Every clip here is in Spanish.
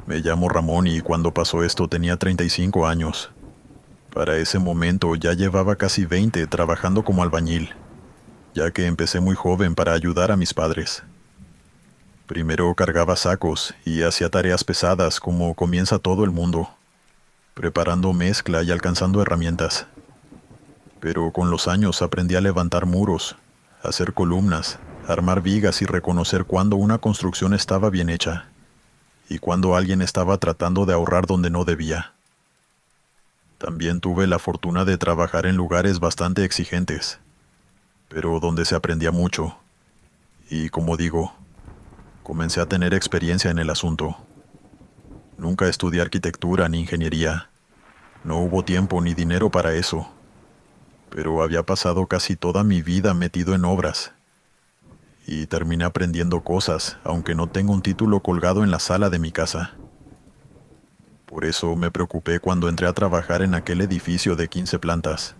Me llamo Ramón y cuando pasó esto tenía 35 años. Para ese momento ya llevaba casi 20 trabajando como albañil, ya que empecé muy joven para ayudar a mis padres. Primero cargaba sacos y hacía tareas pesadas como comienza todo el mundo, preparando mezcla y alcanzando herramientas. Pero con los años aprendí a levantar muros, hacer columnas, armar vigas y reconocer cuando una construcción estaba bien hecha y cuando alguien estaba tratando de ahorrar donde no debía. También tuve la fortuna de trabajar en lugares bastante exigentes, pero donde se aprendía mucho. Y como digo, comencé a tener experiencia en el asunto. Nunca estudié arquitectura ni ingeniería. No hubo tiempo ni dinero para eso. Pero había pasado casi toda mi vida metido en obras. Y terminé aprendiendo cosas, aunque no tengo un título colgado en la sala de mi casa. Por eso me preocupé cuando entré a trabajar en aquel edificio de 15 plantas.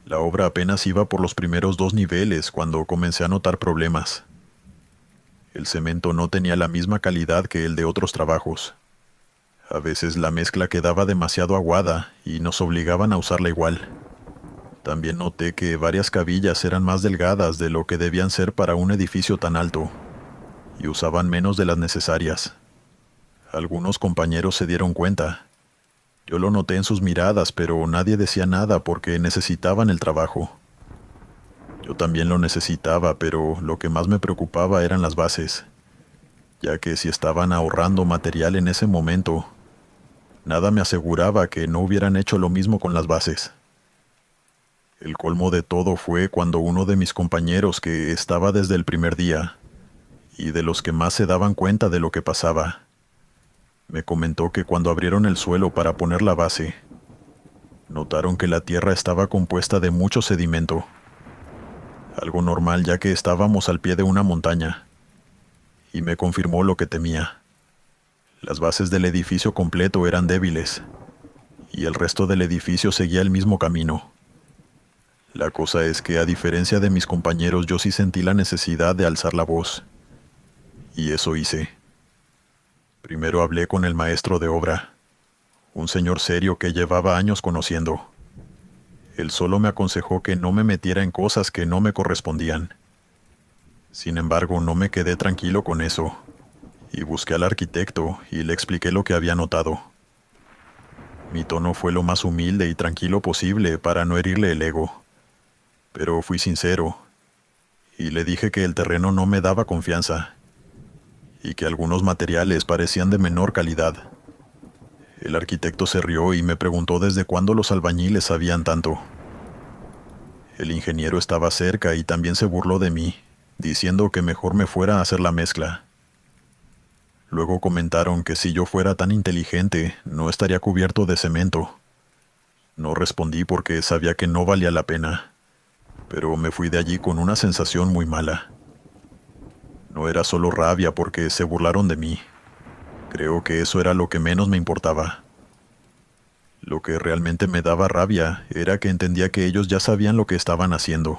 La obra apenas iba por los primeros 2 niveles cuando comencé a notar problemas. El cemento no tenía la misma calidad que el de otros trabajos. A veces la mezcla quedaba demasiado aguada y nos obligaban a usarla igual. También noté que varias cabillas eran más delgadas de lo que debían ser para un edificio tan alto, y usaban menos de las necesarias. Algunos compañeros se dieron cuenta. Yo lo noté en sus miradas, pero nadie decía nada porque necesitaban el trabajo. Yo también lo necesitaba, pero lo que más me preocupaba eran las bases, ya que si estaban ahorrando material en ese momento, nada me aseguraba que no hubieran hecho lo mismo con las bases. El colmo de todo fue cuando uno de mis compañeros, que estaba desde el primer día, y de los que más se daban cuenta de lo que pasaba, me comentó que cuando abrieron el suelo para poner la base, notaron que la tierra estaba compuesta de mucho sedimento. Algo normal ya que estábamos al pie de una montaña, y me confirmó lo que temía. Las bases del edificio completo eran débiles, y el resto del edificio seguía el mismo camino. La cosa es que, a diferencia de mis compañeros, yo sí sentí la necesidad de alzar la voz, y eso hice. Primero hablé con el maestro de obra, un señor serio que llevaba años conociendo. Él solo me aconsejó que no me metiera en cosas que no me correspondían. Sin embargo, no me quedé tranquilo con eso, y busqué al arquitecto y le expliqué lo que había notado. Mi tono fue lo más humilde y tranquilo posible para no herirle el ego, pero fui sincero, y le dije que el terreno no me daba confianza, y que algunos materiales parecían de menor calidad. El arquitecto se rió y me preguntó desde cuándo los albañiles sabían tanto. El ingeniero estaba cerca y también se burló de mí, diciendo que mejor me fuera a hacer la mezcla. Luego comentaron que si yo fuera tan inteligente, no estaría cubierto de cemento. No respondí porque sabía que no valía la pena, pero me fui de allí con una sensación muy mala. No era solo rabia porque se burlaron de mí. Creo que eso era lo que menos me importaba. Lo que realmente me daba rabia era que entendía que ellos ya sabían lo que estaban haciendo,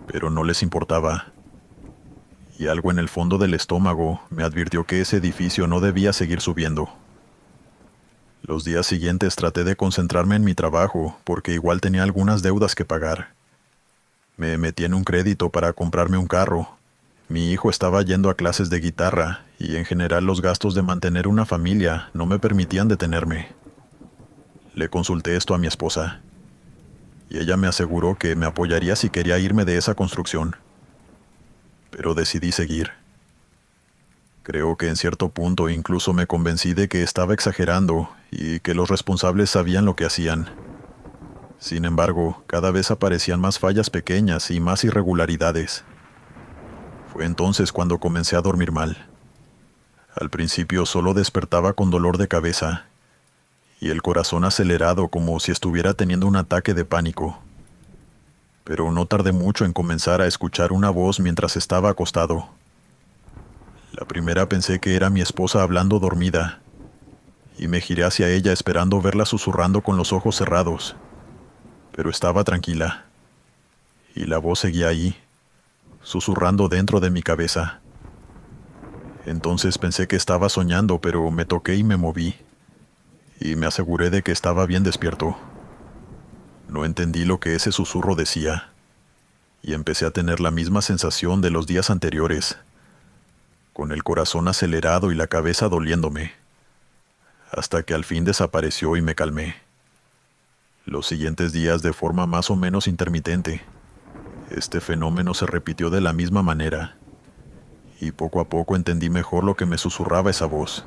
pero no les importaba. Y algo en el fondo del estómago me advirtió que ese edificio no debía seguir subiendo. Los días siguientes traté de concentrarme en mi trabajo porque igual tenía algunas deudas que pagar. Me metí en un crédito para comprarme un carro. Mi hijo estaba yendo a clases de guitarra y en general los gastos de mantener una familia no me permitían detenerme. Le consulté esto a mi esposa, y ella me aseguró que me apoyaría si quería irme de esa construcción. Pero decidí seguir. Creo que en cierto punto incluso me convencí de que estaba exagerando y que los responsables sabían lo que hacían. Sin embargo, cada vez aparecían más fallas pequeñas y más irregularidades. Fue entonces cuando comencé a dormir mal. Al principio solo despertaba con dolor de cabeza y el corazón acelerado como si estuviera teniendo un ataque de pánico. Pero no tardé mucho en comenzar a escuchar una voz mientras estaba acostado. La primera pensé que era mi esposa hablando dormida, y me giré hacia ella esperando verla susurrando con los ojos cerrados. Pero estaba tranquila, y la voz seguía ahí, susurrando dentro de mi cabeza. Entonces pensé que estaba soñando, pero me toqué y me moví, y me aseguré de que estaba bien despierto. No entendí lo que ese susurro decía, y empecé a tener la misma sensación de los días anteriores, con el corazón acelerado y la cabeza doliéndome, hasta que al fin desapareció y me calmé. Los siguientes días, de forma más o menos intermitente, este fenómeno se repitió de la misma manera, y poco a poco entendí mejor lo que me susurraba esa voz.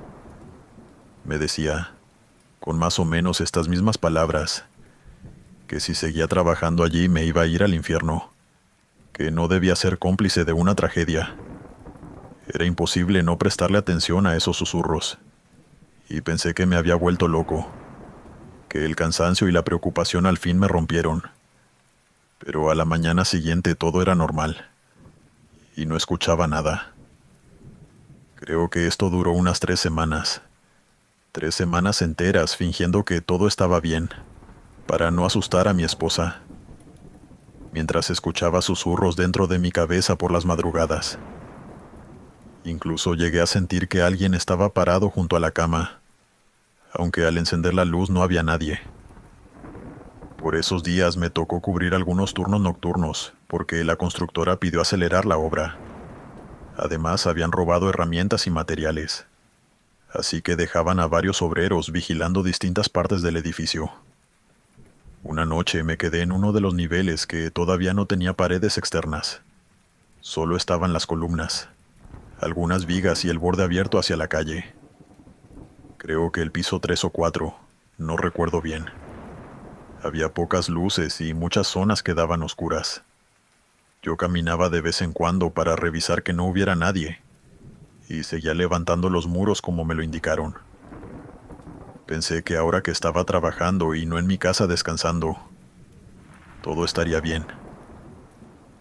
Me decía, con más o menos estas mismas palabras, que si seguía trabajando allí me iba a ir al infierno, que no debía ser cómplice de una tragedia. Era imposible no prestarle atención a esos susurros, y pensé que me había vuelto loco, que el cansancio y la preocupación al fin me rompieron. Pero a la mañana siguiente todo era normal, y no escuchaba nada. Creo que esto duró unas 3 semanas. 3 semanas enteras fingiendo que todo estaba bien, para no asustar a mi esposa, mientras escuchaba susurros dentro de mi cabeza por las madrugadas. Incluso llegué a sentir que alguien estaba parado junto a la cama, aunque al encender la luz no había nadie. Por esos días me tocó cubrir algunos turnos nocturnos, porque la constructora pidió acelerar la obra. Además, habían robado herramientas y materiales, así que dejaban a varios obreros vigilando distintas partes del edificio. Una noche me quedé en uno de los niveles que todavía no tenía paredes externas. Solo estaban las columnas, algunas vigas y el borde abierto hacia la calle. Creo que el piso 3 o 4, no recuerdo bien. Había pocas luces y muchas zonas quedaban oscuras. Yo caminaba de vez en cuando para revisar que no hubiera nadie, y seguía levantando los muros como me lo indicaron. Pensé que ahora que estaba trabajando y no en mi casa descansando, todo estaría bien.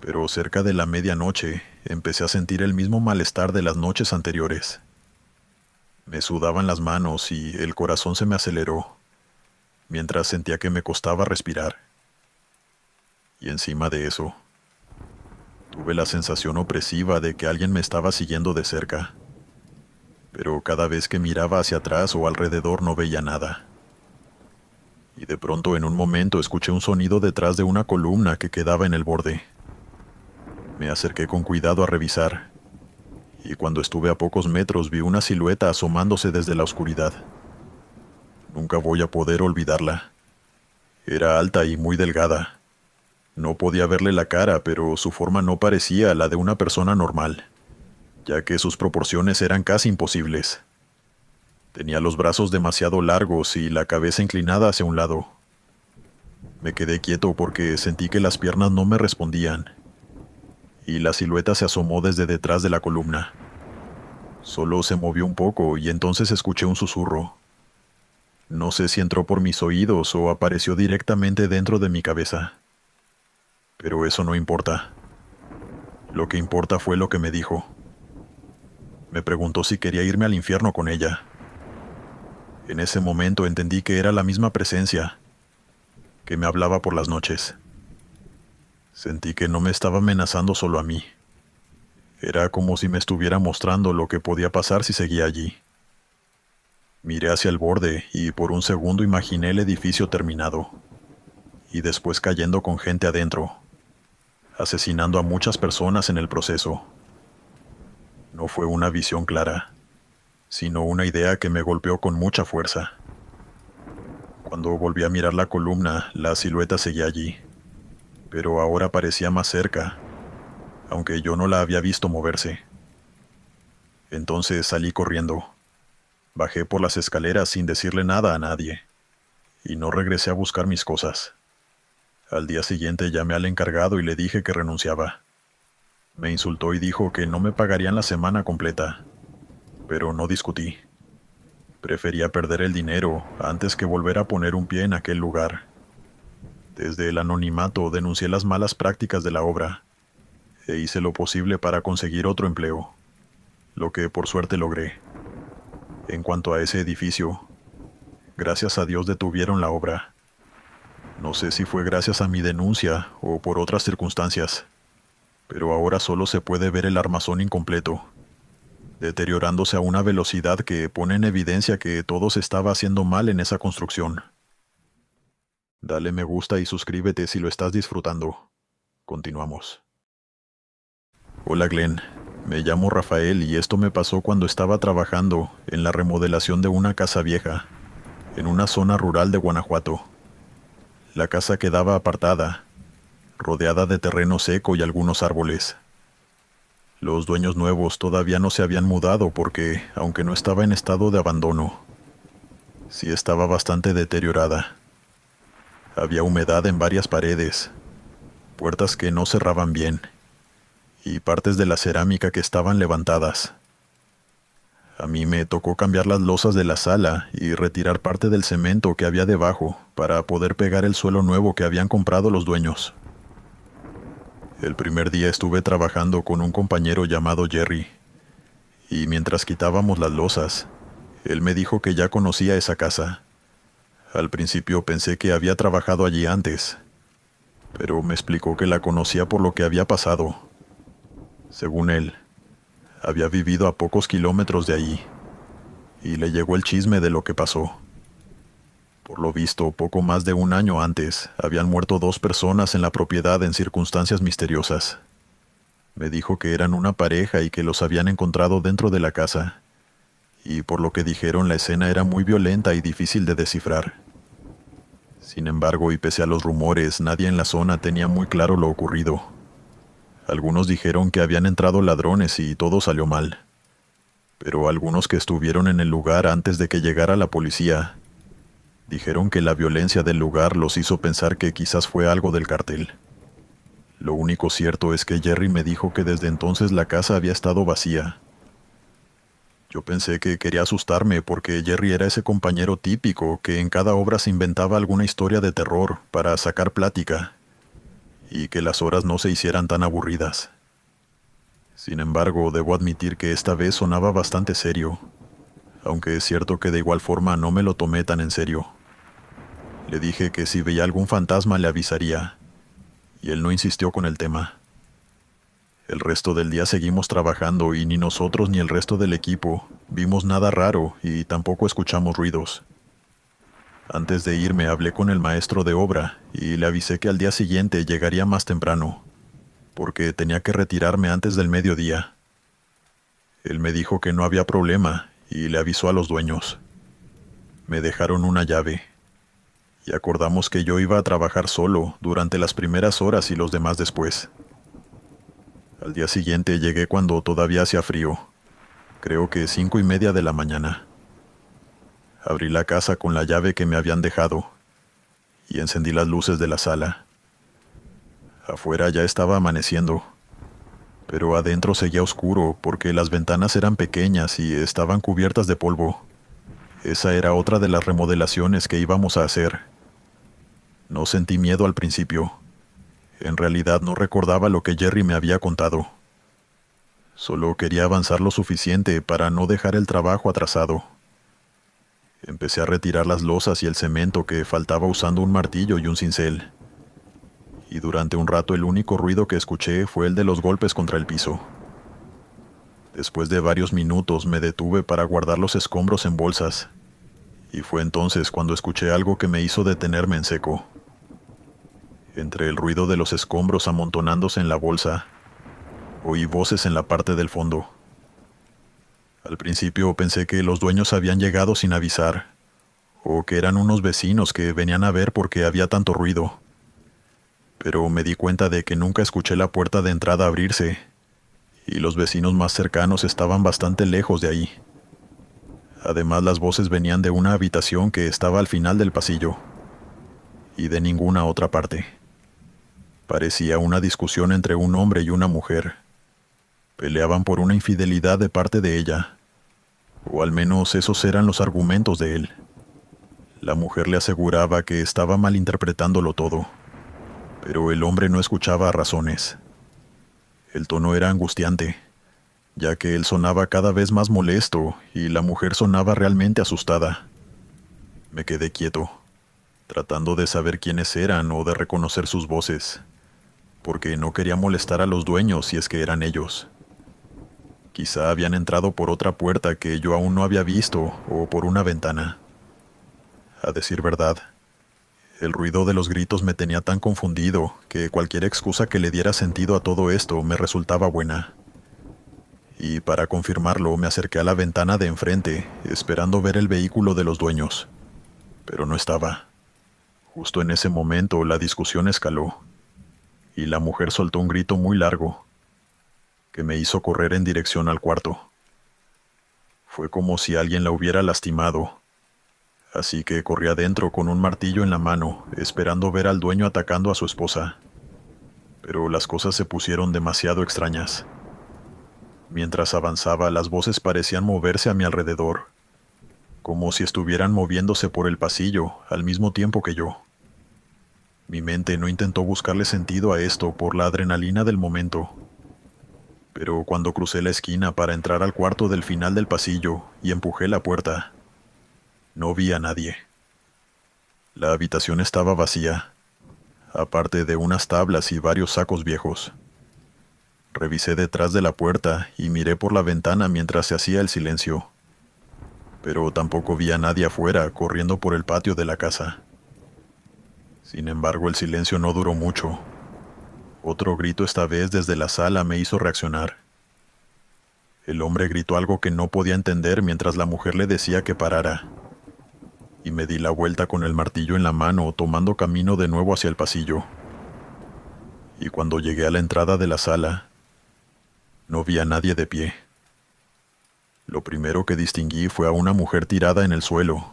Pero cerca de la medianoche empecé a sentir el mismo malestar de las noches anteriores. Me sudaban las manos y el corazón se me aceleró, mientras sentía que me costaba respirar. Y encima de eso, tuve la sensación opresiva de que alguien me estaba siguiendo de cerca. Pero cada vez que miraba hacia atrás o alrededor no veía nada. Y de pronto en un momento escuché un sonido detrás de una columna que quedaba en el borde. Me acerqué con cuidado a revisar, y cuando estuve a pocos metros vi una silueta asomándose desde la oscuridad. Nunca voy a poder olvidarla. Era alta y muy delgada. No podía verle la cara, pero su forma no parecía la de una persona normal, ya que sus proporciones eran casi imposibles. Tenía los brazos demasiado largos y la cabeza inclinada hacia un lado. Me quedé quieto porque sentí que las piernas no me respondían, y la silueta se asomó desde detrás de la columna. Solo se movió un poco y entonces escuché un susurro. No sé si entró por mis oídos o apareció directamente dentro de mi cabeza. Pero eso no importa. Lo que importa fue lo que me dijo. Me preguntó si quería irme al infierno con ella. En ese momento entendí que era la misma presencia, que me hablaba por las noches. Sentí que no me estaba amenazando solo a mí. Era como si me estuviera mostrando lo que podía pasar si seguía allí. Miré hacia el borde y por un segundo imaginé el edificio terminado, y después cayendo con gente adentro, asesinando a muchas personas en el proceso. No fue una visión clara, sino una idea que me golpeó con mucha fuerza. Cuando volví a mirar la columna, la silueta seguía allí, pero ahora parecía más cerca, aunque yo no la había visto moverse. Entonces salí corriendo. Bajé por las escaleras sin decirle nada a nadie, y no regresé a buscar mis cosas. Al día siguiente llamé al encargado y le dije que renunciaba. Me insultó y dijo que no me pagarían la semana completa, pero no discutí. Prefería perder el dinero antes que volver a poner un pie en aquel lugar. Desde el anonimato denuncié las malas prácticas de la obra, e hice lo posible para conseguir otro empleo, lo que por suerte logré. En cuanto a ese edificio, gracias a Dios detuvieron la obra. No sé si fue gracias a mi denuncia o por otras circunstancias, pero ahora solo se puede ver el armazón incompleto. deteriorándose a una velocidad que pone en evidencia que todo se estaba haciendo mal en esa construcción. Dale me gusta y suscríbete si lo estás disfrutando. Continuamos. Hola Glenn, me llamo Rafael y esto me pasó cuando estaba trabajando en la remodelación de una casa vieja, en una zona rural de Guanajuato. La casa quedaba apartada, rodeada de terreno seco y algunos árboles. Los dueños nuevos todavía no se habían mudado porque, aunque no estaba en estado de abandono, sí estaba bastante deteriorada. Había humedad en varias paredes, puertas que no cerraban bien, y partes de la cerámica que estaban levantadas. A mí me tocó cambiar las losas de la sala y retirar parte del cemento que había debajo para poder pegar el suelo nuevo que habían comprado los dueños. El primer día estuve trabajando con un compañero llamado Jerry, y mientras quitábamos las losas, él me dijo que ya conocía esa casa. Al principio pensé que había trabajado allí antes, pero me explicó que la conocía por lo que había pasado. Según él, había vivido a pocos kilómetros de allí, y le llegó el chisme de lo que pasó. Por lo visto, poco más de un año antes, habían muerto 2 personas en la propiedad en circunstancias misteriosas. Me dijo que eran una pareja y que los habían encontrado dentro de la casa, y por lo que dijeron la escena era muy violenta y difícil de descifrar. Sin embargo, y pese a los rumores, nadie en la zona tenía muy claro lo ocurrido. Algunos dijeron que habían entrado ladrones y todo salió mal. Pero algunos que estuvieron en el lugar antes de que llegara la policía dijeron que la violencia del lugar los hizo pensar que quizás fue algo del cartel. Lo único cierto es que Jerry me dijo que desde entonces la casa había estado vacía. Yo pensé que quería asustarme porque Jerry era ese compañero típico que en cada obra se inventaba alguna historia de terror para sacar plática y que las horas no se hicieran tan aburridas. Sin embargo, debo admitir que esta vez sonaba bastante serio, aunque es cierto que de igual forma no me lo tomé tan en serio. Le dije que si veía algún fantasma le avisaría, y él no insistió con el tema. El resto del día seguimos trabajando y ni nosotros ni el resto del equipo vimos nada raro y tampoco escuchamos ruidos. Antes de irme hablé con el maestro de obra y le avisé que al día siguiente llegaría más temprano, porque tenía que retirarme antes del mediodía. Él me dijo que no había problema y le avisó a los dueños. Me dejaron una llave y acordamos que yo iba a trabajar solo durante las primeras horas y los demás después. Al día siguiente llegué cuando todavía hacía frío, creo que 5:30 de la mañana. Abrí la casa con la llave que me habían dejado y encendí las luces de la sala. Afuera ya estaba amaneciendo, pero adentro seguía oscuro porque las ventanas eran pequeñas y estaban cubiertas de polvo. Esa era otra de las remodelaciones que íbamos a hacer. No sentí miedo al principio. En realidad no recordaba lo que Jerry me había contado. Solo quería avanzar lo suficiente para no dejar el trabajo atrasado. Empecé a retirar las losas y el cemento que faltaba usando un martillo y un cincel. Y durante un rato el único ruido que escuché fue el de los golpes contra el piso. Después de varios minutos me detuve para guardar los escombros en bolsas, y fue entonces cuando escuché algo que me hizo detenerme en seco. Entre el ruido de los escombros amontonándose en la bolsa, oí voces en la parte del fondo. Al principio pensé que los dueños habían llegado sin avisar, o que eran unos vecinos que venían a ver por qué había tanto ruido. Pero me di cuenta de que nunca escuché la puerta de entrada abrirse, y los vecinos más cercanos estaban bastante lejos de ahí. Además, las voces venían de una habitación que estaba al final del pasillo, y de ninguna otra parte. Parecía una discusión entre un hombre y una mujer. Peleaban por una infidelidad de parte de ella, o al menos esos eran los argumentos de él. La mujer le aseguraba que estaba malinterpretándolo todo, pero el hombre no escuchaba razones. El tono era angustiante, ya que él sonaba cada vez más molesto y la mujer sonaba realmente asustada. Me quedé quieto, tratando de saber quiénes eran o de reconocer sus voces, porque no quería molestar a los dueños si es que eran ellos. Quizá habían entrado por otra puerta que yo aún no había visto o por una ventana. A decir verdad, el ruido de los gritos me tenía tan confundido que cualquier excusa que le diera sentido a todo esto me resultaba buena. Y para confirmarlo me acerqué a la ventana de enfrente, esperando ver el vehículo de los dueños. Pero no estaba. Justo en ese momento la discusión escaló, y la mujer soltó un grito muy largo, que me hizo correr en dirección al cuarto. Fue como si alguien la hubiera lastimado, así que corrí adentro con un martillo en la mano, esperando ver al dueño atacando a su esposa. Pero las cosas se pusieron demasiado extrañas. Mientras avanzaba, las voces parecían moverse a mi alrededor, como si estuvieran moviéndose por el pasillo al mismo tiempo que yo. Mi mente no intentó buscarle sentido a esto por la adrenalina del momento. Pero cuando crucé la esquina para entrar al cuarto del final del pasillo y empujé la puerta, no vi a nadie. La habitación estaba vacía, aparte de unas tablas y varios sacos viejos. Revisé detrás de la puerta y miré por la ventana mientras se hacía el silencio. Pero tampoco vi a nadie afuera corriendo por el patio de la casa. Sin embargo, el silencio no duró mucho. Otro grito, esta vez desde la sala, me hizo reaccionar. El hombre gritó algo que no podía entender mientras la mujer le decía que parara. Y me di la vuelta con el martillo en la mano, tomando camino de nuevo hacia el pasillo. Y cuando llegué a la entrada de la sala, no vi a nadie de pie. Lo primero que distinguí fue a una mujer tirada en el suelo,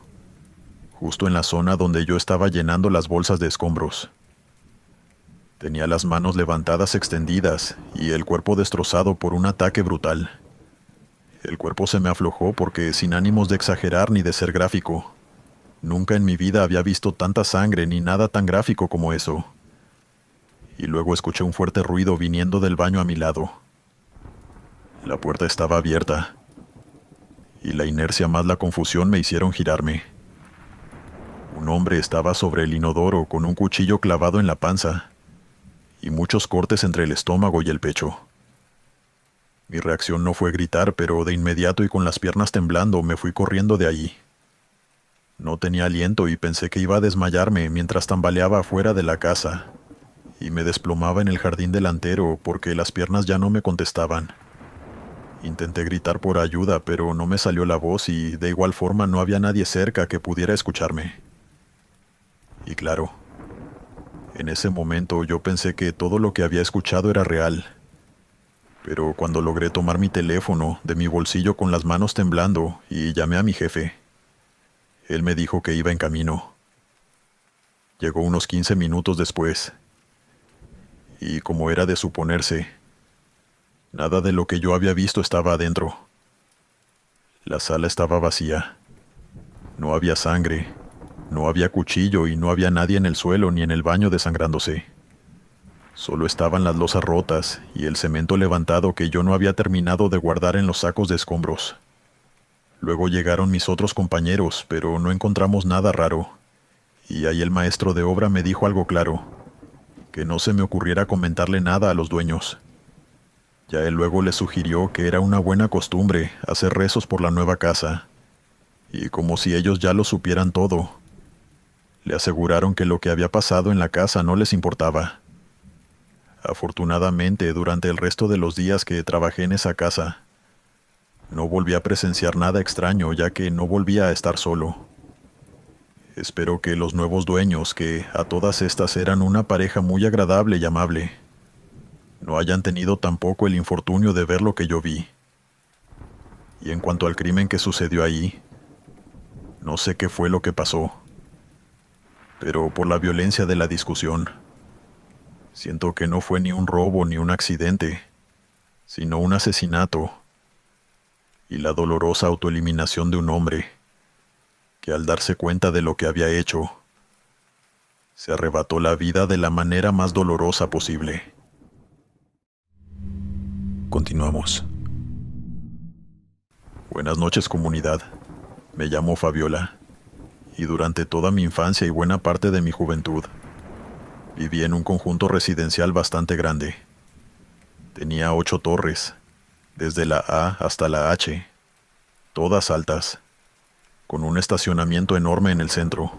justo en la zona donde yo estaba llenando las bolsas de escombros. Tenía las manos levantadas extendidas y el cuerpo destrozado por un ataque brutal. El cuerpo se me aflojó porque, sin ánimos de exagerar ni de ser gráfico, nunca en mi vida había visto tanta sangre ni nada tan gráfico como eso. Y luego escuché un fuerte ruido viniendo del baño a mi lado. La puerta estaba abierta, y la inercia más la confusión me hicieron girarme. Un hombre estaba sobre el inodoro con un cuchillo clavado en la panza y muchos cortes entre el estómago y el pecho. Mi reacción no fue gritar, pero de inmediato y con las piernas temblando me fui corriendo de allí. No tenía aliento y pensé que iba a desmayarme mientras tambaleaba afuera de la casa y me desplomaba en el jardín delantero porque las piernas ya no me contestaban. Intenté gritar por ayuda, pero no me salió la voz y de igual forma no había nadie cerca que pudiera escucharme. Y claro, en ese momento yo pensé que todo lo que había escuchado era real. Pero cuando logré tomar mi teléfono de mi bolsillo con las manos temblando y llamé a mi jefe, él me dijo que iba en camino. Llegó unos 15 minutos después, y como era de suponerse, nada de lo que yo había visto estaba adentro. La sala estaba vacía. No había sangre, no había cuchillo y no había nadie en el suelo ni en el baño desangrándose. Solo estaban las losas rotas y el cemento levantado que yo no había terminado de guardar en los sacos de escombros. Luego llegaron mis otros compañeros, pero no encontramos nada raro. Y ahí el maestro de obra me dijo algo claro, que no se me ocurriera comentarle nada a los dueños. Ya él luego le sugirió que era una buena costumbre hacer rezos por la nueva casa, y como si ellos ya lo supieran todo. Le aseguraron que lo que había pasado en la casa no les importaba. Afortunadamente, durante el resto de los días que trabajé en esa casa, no volví a presenciar nada extraño, ya que no volvía a estar solo. Espero que los nuevos dueños, que a todas estas eran una pareja muy agradable y amable, no hayan tenido tampoco el infortunio de ver lo que yo vi. Y en cuanto al crimen que sucedió ahí, no sé qué fue lo que pasó, pero por la violencia de la discusión, siento que no fue ni un robo ni un accidente, sino un asesinato, y la dolorosa autoeliminación de un hombre, que al darse cuenta de lo que había hecho, se arrebató la vida de la manera más dolorosa posible. Continuamos. Buenas noches, comunidad. Me llamo Fabiola, y durante toda mi infancia y buena parte de mi juventud, viví en un conjunto residencial bastante grande. Tenía 8 torres, desde la A hasta la H, todas altas, con un estacionamiento enorme en el centro.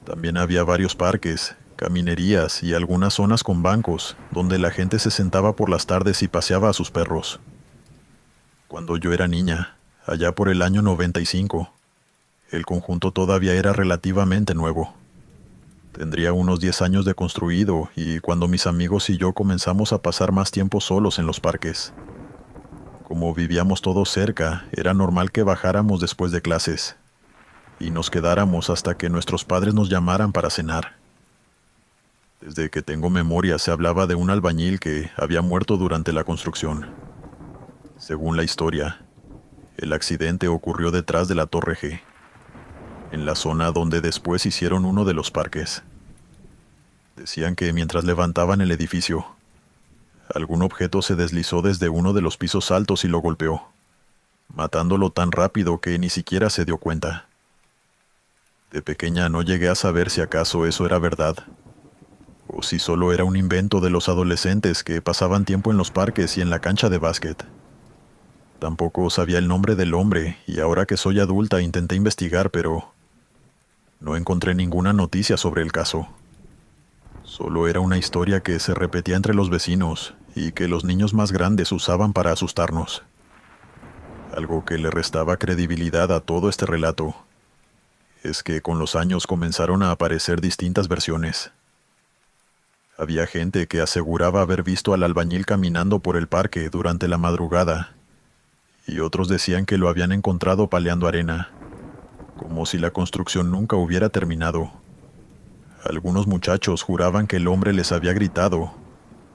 También había varios parques, caminerías y algunas zonas con bancos, donde la gente se sentaba por las tardes y paseaba a sus perros. Cuando yo era niña, allá por el año 95, el conjunto todavía era relativamente nuevo. Tendría unos 10 años de construido y cuando mis amigos y yo comenzamos a pasar más tiempo solos en los parques. Como vivíamos todos cerca, era normal que bajáramos después de clases y nos quedáramos hasta que nuestros padres nos llamaran para cenar. Desde que tengo memoria se hablaba de un albañil que había muerto durante la construcción. Según la historia, el accidente ocurrió detrás de la Torre G, en la zona donde después hicieron uno de los parques. Decían que mientras levantaban el edificio, algún objeto se deslizó desde uno de los pisos altos y lo golpeó, matándolo tan rápido que ni siquiera se dio cuenta. De pequeña no llegué a saber si acaso eso era verdad, o si solo era un invento de los adolescentes que pasaban tiempo en los parques y en la cancha de básquet. Tampoco sabía el nombre del hombre y ahora que soy adulta intenté investigar, pero no encontré ninguna noticia sobre el caso. Solo era una historia que se repetía entre los vecinos y que los niños más grandes usaban para asustarnos. Algo que le restaba credibilidad a todo este relato es que con los años comenzaron a aparecer distintas versiones. Había gente que aseguraba haber visto al albañil caminando por el parque durante la madrugada, y otros decían que lo habían encontrado paleando arena, como si la construcción nunca hubiera terminado. Algunos muchachos juraban que el hombre les había gritado,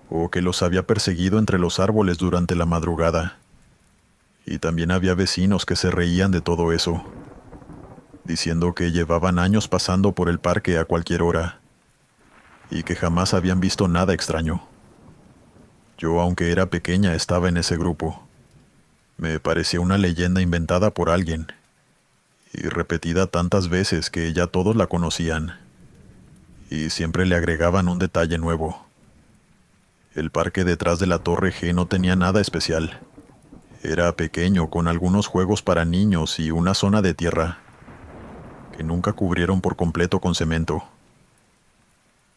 o que los había perseguido entre los árboles durante la madrugada. Y también había vecinos que se reían de todo eso, diciendo que llevaban años pasando por el parque a cualquier hora, y que jamás habían visto nada extraño. Yo, aunque era pequeña, estaba en ese grupo. Me parecía una leyenda inventada por alguien, y repetida tantas veces que ya todos la conocían, y siempre le agregaban un detalle nuevo. El parque detrás de la Torre G no tenía nada especial. Era pequeño, con algunos juegos para niños y una zona de tierra, que nunca cubrieron por completo con cemento.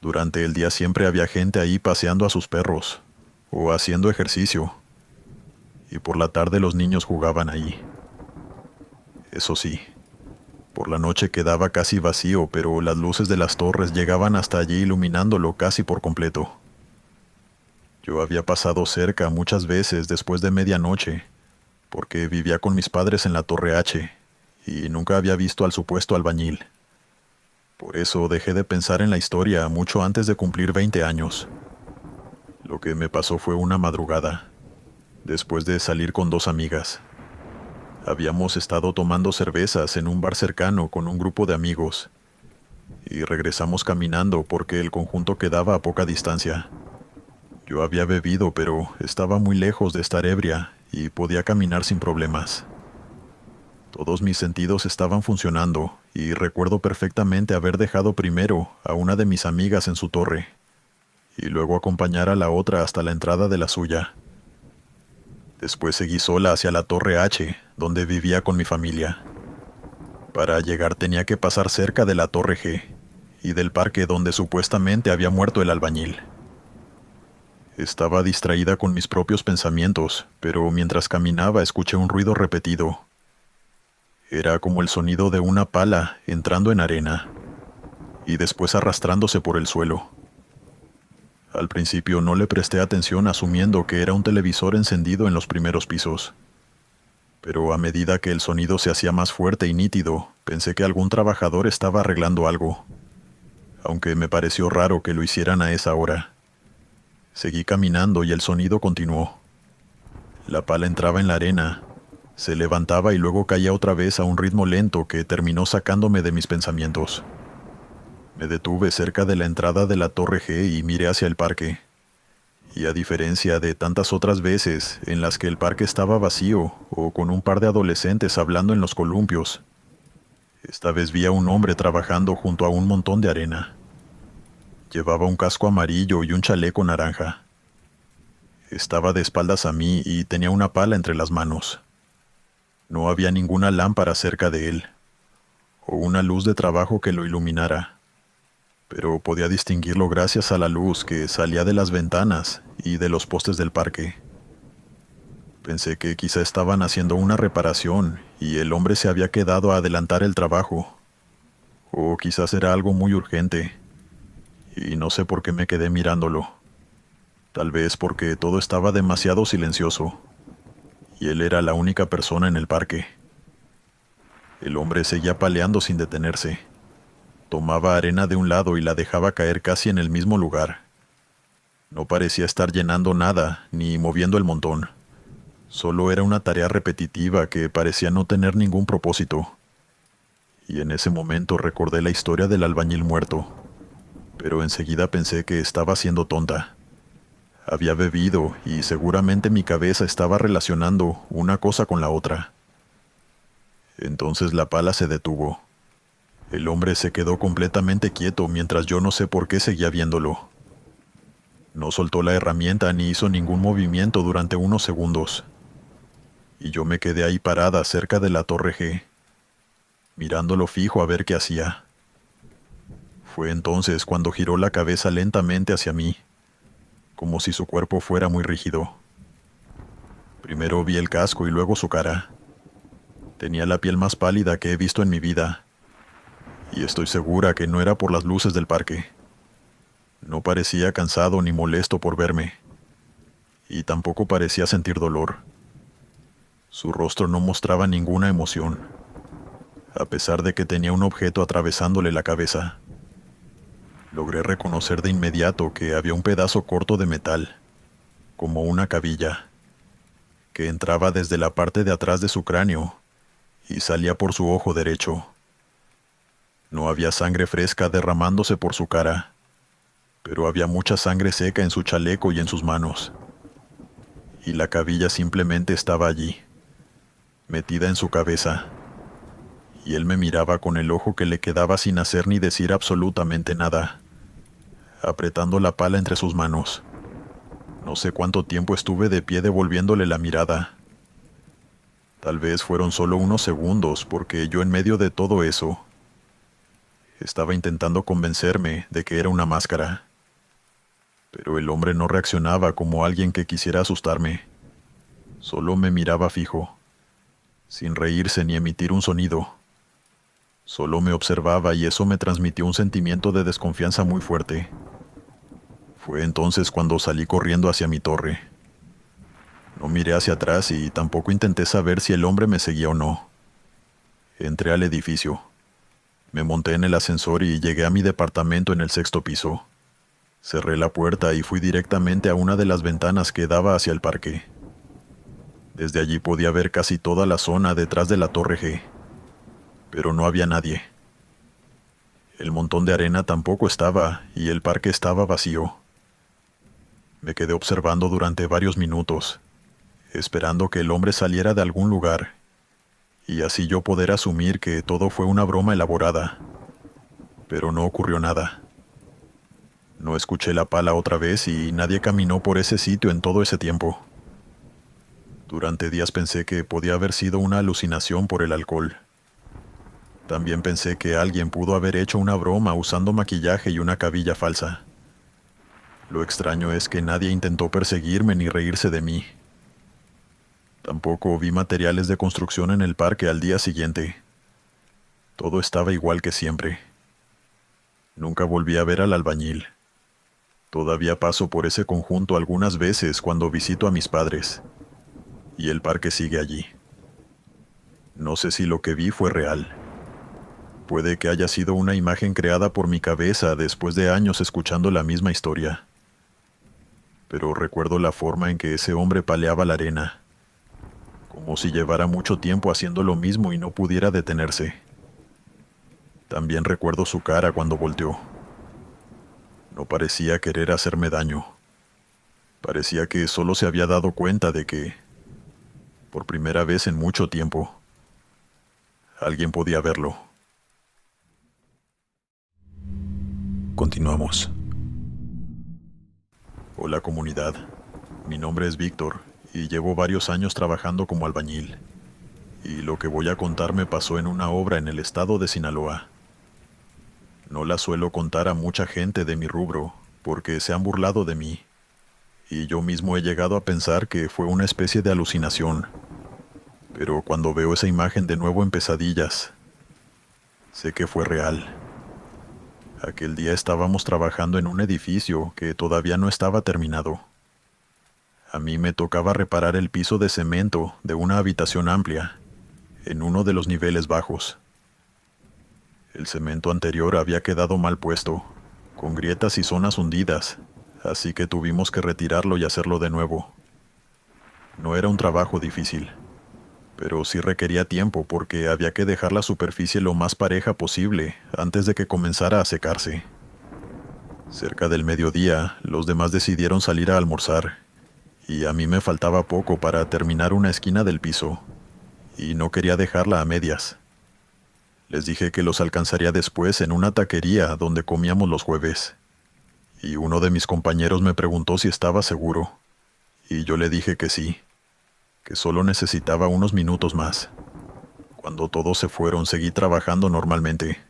Durante el día siempre había gente ahí paseando a sus perros, o haciendo ejercicio, y por la tarde los niños jugaban ahí. Eso sí, por la noche quedaba casi vacío, pero las luces de las torres llegaban hasta allí iluminándolo casi por completo. Yo había pasado cerca muchas veces después de medianoche, porque vivía con mis padres en la Torre H, y nunca había visto al supuesto albañil. Por eso dejé de pensar en la historia mucho antes de cumplir 20 años. Lo que me pasó fue una madrugada, después de salir con dos amigas. Habíamos estado tomando cervezas en un bar cercano con un grupo de amigos, y regresamos caminando porque el conjunto quedaba a poca distancia. Yo había bebido, pero estaba muy lejos de estar ebria y podía caminar sin problemas. Todos mis sentidos estaban funcionando y recuerdo perfectamente haber dejado primero a una de mis amigas en su torre y luego acompañar a la otra hasta la entrada de la suya. Después seguí sola hacia la Torre H, donde vivía con mi familia. Para llegar tenía que pasar cerca de la Torre G y del parque donde supuestamente había muerto el albañil. Estaba distraída con mis propios pensamientos, pero mientras caminaba escuché un ruido repetido. Era como el sonido de una pala entrando en arena y después arrastrándose por el suelo. Al principio no le presté atención asumiendo que era un televisor encendido en los primeros pisos. Pero a medida que el sonido se hacía más fuerte y nítido, pensé que algún trabajador estaba arreglando algo, aunque me pareció raro que lo hicieran a esa hora. Seguí caminando y el sonido continuó. La pala entraba en la arena, se levantaba y luego caía otra vez a un ritmo lento que terminó sacándome de mis pensamientos. Me detuve cerca de la entrada de la Torre G y miré hacia el parque. Y a diferencia de tantas otras veces en las que el parque estaba vacío o con un par de adolescentes hablando en los columpios, esta vez vi a un hombre trabajando junto a un montón de arena. Llevaba un casco amarillo y un chaleco naranja. Estaba de espaldas a mí y tenía una pala entre las manos. No había ninguna lámpara cerca de él, o una luz de trabajo que lo iluminara, pero podía distinguirlo gracias a la luz que salía de las ventanas y de los postes del parque. Pensé que quizá estaban haciendo una reparación y el hombre se había quedado a adelantar el trabajo, o quizás era algo muy urgente, y no sé por qué me quedé mirándolo. Tal vez porque todo estaba demasiado silencioso, y él era la única persona en el parque. El hombre seguía paleando sin detenerse. Tomaba arena de un lado y la dejaba caer casi en el mismo lugar. No parecía estar llenando nada, ni moviendo el montón. Solo era una tarea repetitiva que parecía no tener ningún propósito. Y en ese momento recordé la historia del albañil muerto, pero enseguida pensé que estaba siendo tonta. Había bebido y seguramente mi cabeza estaba relacionando una cosa con la otra. Entonces la pala se detuvo. El hombre se quedó completamente quieto mientras yo no sé por qué seguía viéndolo. No soltó la herramienta ni hizo ningún movimiento durante unos segundos. Y yo me quedé ahí parada cerca de la torre G, mirándolo fijo a ver qué hacía. Fue entonces cuando giró la cabeza lentamente hacia mí, como si su cuerpo fuera muy rígido. Primero vi el casco y luego su cara. Tenía la piel más pálida que he visto en mi vida, y estoy segura que no era por las luces del parque. No parecía cansado ni molesto por verme, y tampoco parecía sentir dolor. Su rostro no mostraba ninguna emoción, a pesar de que tenía un objeto atravesándole la cabeza. Logré reconocer de inmediato que había un pedazo corto de metal, como una cabilla, que entraba desde la parte de atrás de su cráneo y salía por su ojo derecho. No había sangre fresca derramándose por su cara, pero había mucha sangre seca en su chaleco y en sus manos. Y la cabilla simplemente estaba allí, metida en su cabeza, y él me miraba con el ojo que le quedaba sin hacer ni decir absolutamente nada, apretando la pala entre sus manos. No sé cuánto tiempo estuve de pie devolviéndole la mirada. Tal vez fueron solo unos segundos, porque yo en medio de todo eso estaba intentando convencerme de que era una máscara. Pero el hombre no reaccionaba como alguien que quisiera asustarme. Solo me miraba fijo, sin reírse ni emitir un sonido. Solo me observaba y eso me transmitió un sentimiento de desconfianza muy fuerte. Fue entonces cuando salí corriendo hacia mi torre. No miré hacia atrás y tampoco intenté saber si el hombre me seguía o no. Entré al edificio. Me monté en el ascensor y llegué a mi departamento en el sexto piso. Cerré la puerta y fui directamente a una de las ventanas que daba hacia el parque. Desde allí podía ver casi toda la zona detrás de la torre G, pero no había nadie. El montón de arena tampoco estaba y el parque estaba vacío. Me quedé observando durante varios minutos, esperando que el hombre saliera de algún lugar, y así yo poder asumir que todo fue una broma elaborada. Pero no ocurrió nada. No escuché la pala otra vez y nadie caminó por ese sitio en todo ese tiempo. Durante días pensé que podía haber sido una alucinación por el alcohol. También pensé que alguien pudo haber hecho una broma usando maquillaje y una cabilla falsa. Lo extraño es que nadie intentó perseguirme ni reírse de mí. Tampoco vi materiales de construcción en el parque al día siguiente. Todo estaba igual que siempre. Nunca volví a ver al albañil. Todavía paso por ese conjunto algunas veces cuando visito a mis padres. Y el parque sigue allí. No sé si lo que vi fue real. Puede que haya sido una imagen creada por mi cabeza después de años escuchando la misma historia. Pero recuerdo la forma en que ese hombre paleaba la arena, como si llevara mucho tiempo haciendo lo mismo y no pudiera detenerse. También recuerdo su cara cuando volteó. No parecía querer hacerme daño. Parecía que solo se había dado cuenta de que, por primera vez en mucho tiempo, alguien podía verlo. Continuamos. Hola comunidad. Mi nombre es Víctor y llevo varios años trabajando como albañil. Y lo que voy a contar me pasó en una obra en el estado de Sinaloa. No la suelo contar a mucha gente de mi rubro porque se han burlado de mí. Y yo mismo he llegado a pensar que fue una especie de alucinación. Pero cuando veo esa imagen de nuevo en pesadillas, sé que fue real. Aquel día estábamos trabajando en un edificio que todavía no estaba terminado. A mí me tocaba reparar el piso de cemento de una habitación amplia, en uno de los niveles bajos. El cemento anterior había quedado mal puesto, con grietas y zonas hundidas, así que tuvimos que retirarlo y hacerlo de nuevo. No era un trabajo difícil, pero sí requería tiempo porque había que dejar la superficie lo más pareja posible antes de que comenzara a secarse. Cerca del mediodía, los demás decidieron salir a almorzar, y a mí me faltaba poco para terminar una esquina del piso, y no quería dejarla a medias. Les dije que los alcanzaría después en una taquería donde comíamos los jueves, y uno de mis compañeros me preguntó si estaba seguro, y yo le dije que sí, que solo necesitaba unos minutos más. Cuando todos se fueron, seguí trabajando normalmente.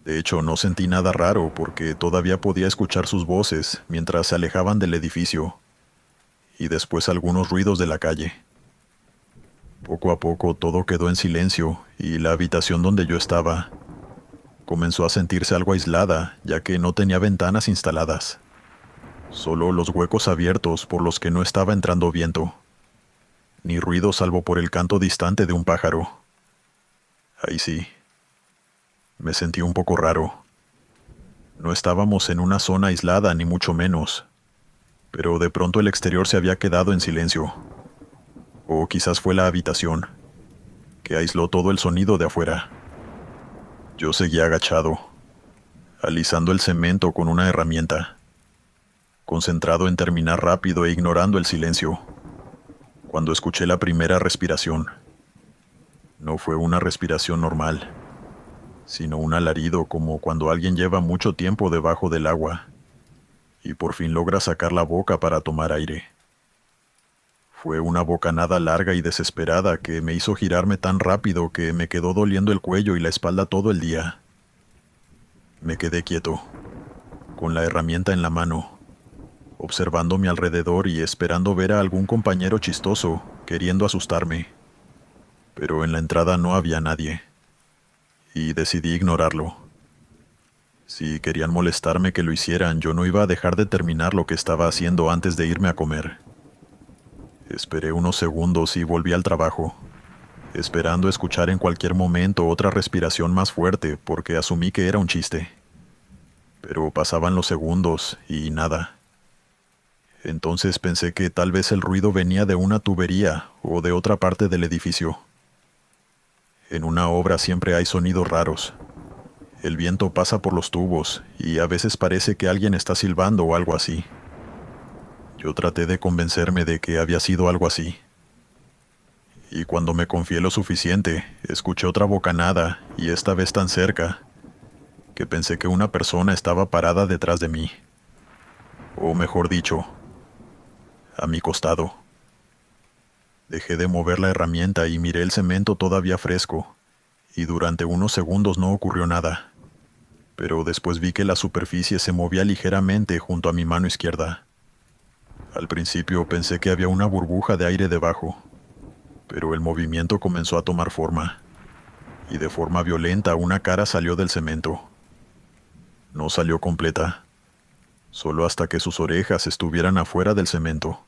De hecho, no sentí nada raro porque todavía podía escuchar sus voces mientras se alejaban del edificio, y después algunos ruidos de la calle. Poco a poco todo quedó en silencio y la habitación donde yo estaba comenzó a sentirse algo aislada, ya que no tenía ventanas instaladas. Solo los huecos abiertos por los que no estaba entrando viento. Ni ruido salvo por el canto distante de un pájaro. Ahí sí. Me sentí un poco raro. No estábamos en una zona aislada ni mucho menos, pero de pronto el exterior se había quedado en silencio. O quizás fue la habitación, que aisló todo el sonido de afuera. Yo seguía agachado, alisando el cemento con una herramienta, concentrado en terminar rápido e ignorando el silencio, cuando escuché la primera respiración. No fue una respiración normal, sino un alarido como cuando alguien lleva mucho tiempo debajo del agua y por fin logra sacar la boca para tomar aire. Fue una bocanada larga y desesperada que me hizo girarme tan rápido que me quedó doliendo el cuello y la espalda todo el día. Me quedé quieto, con la herramienta en la mano, observando mi alrededor y esperando ver a algún compañero chistoso queriendo asustarme. Pero en la entrada no había nadie, y decidí ignorarlo. Si querían molestarme que lo hicieran, yo no iba a dejar de terminar lo que estaba haciendo antes de irme a comer. Esperé unos segundos y volví al trabajo, esperando escuchar en cualquier momento otra respiración más fuerte porque asumí que era un chiste. Pero pasaban los segundos y nada. Entonces pensé que tal vez el ruido venía de una tubería o de otra parte del edificio. En una obra siempre hay sonidos raros. El viento pasa por los tubos y a veces parece que alguien está silbando o algo así. Yo traté de convencerme de que había sido algo así. Y cuando me confié lo suficiente, escuché otra bocanada, y esta vez tan cerca, que pensé que una persona estaba parada detrás de mí. O mejor dicho, a mi costado. Dejé de mover la herramienta y miré el cemento todavía fresco, y durante unos segundos no ocurrió nada. Pero después vi que la superficie se movía ligeramente junto a mi mano izquierda. Al principio pensé que había una burbuja de aire debajo, pero el movimiento comenzó a tomar forma, y de forma violenta una cara salió del cemento. No salió completa, solo hasta que sus orejas estuvieran afuera del cemento.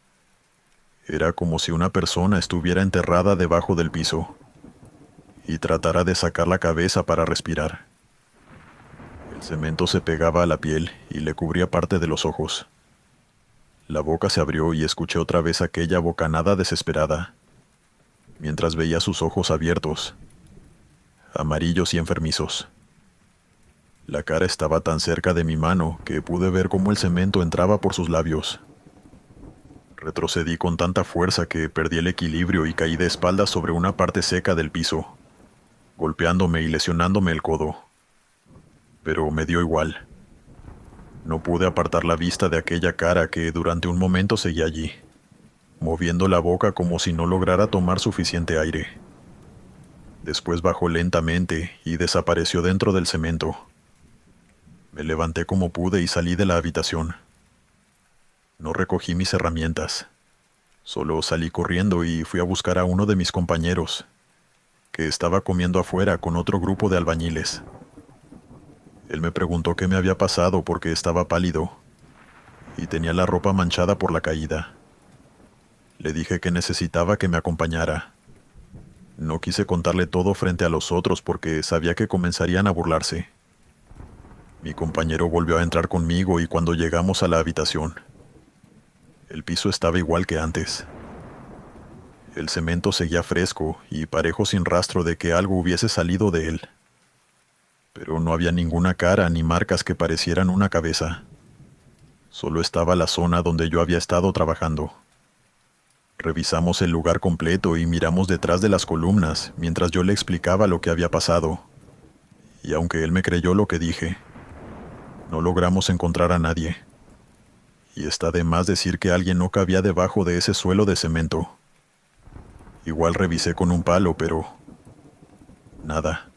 Era como si una persona estuviera enterrada debajo del piso, y tratara de sacar la cabeza para respirar. El cemento se pegaba a la piel y le cubría parte de los ojos. La boca se abrió y escuché otra vez aquella bocanada desesperada, mientras veía sus ojos abiertos, amarillos y enfermizos. La cara estaba tan cerca de mi mano que pude ver cómo el cemento entraba por sus labios. Retrocedí con tanta fuerza que perdí el equilibrio y caí de espaldas sobre una parte seca del piso, golpeándome y lesionándome el codo. Pero me dio igual. No pude apartar la vista de aquella cara que durante un momento seguía allí. moviendo la boca como si no lograra tomar suficiente aire. Después bajó lentamente y desapareció dentro del cemento. Me levanté como pude y salí de la habitación. No recogí mis herramientas. Solo salí corriendo y fui a buscar a uno de mis compañeros, que estaba comiendo afuera con otro grupo de albañiles. Él me preguntó qué me había pasado porque estaba pálido y tenía la ropa manchada por la caída. Le dije que necesitaba que me acompañara. No quise contarle todo frente a los otros porque sabía que comenzarían a burlarse. Mi compañero volvió a entrar conmigo y cuando llegamos a la habitación, el piso estaba igual que antes. El cemento seguía fresco y parejo sin rastro de que algo hubiese salido de él. Pero no había ninguna cara ni marcas que parecieran una cabeza. Solo estaba la zona donde yo había estado trabajando. Revisamos el lugar completo y miramos detrás de las columnas mientras yo le explicaba lo que había pasado. Y aunque él me creyó lo que dije, no logramos encontrar a nadie. Y está de más decir que alguien no cabía debajo de ese suelo de cemento. Igual revisé con un palo, pero nada.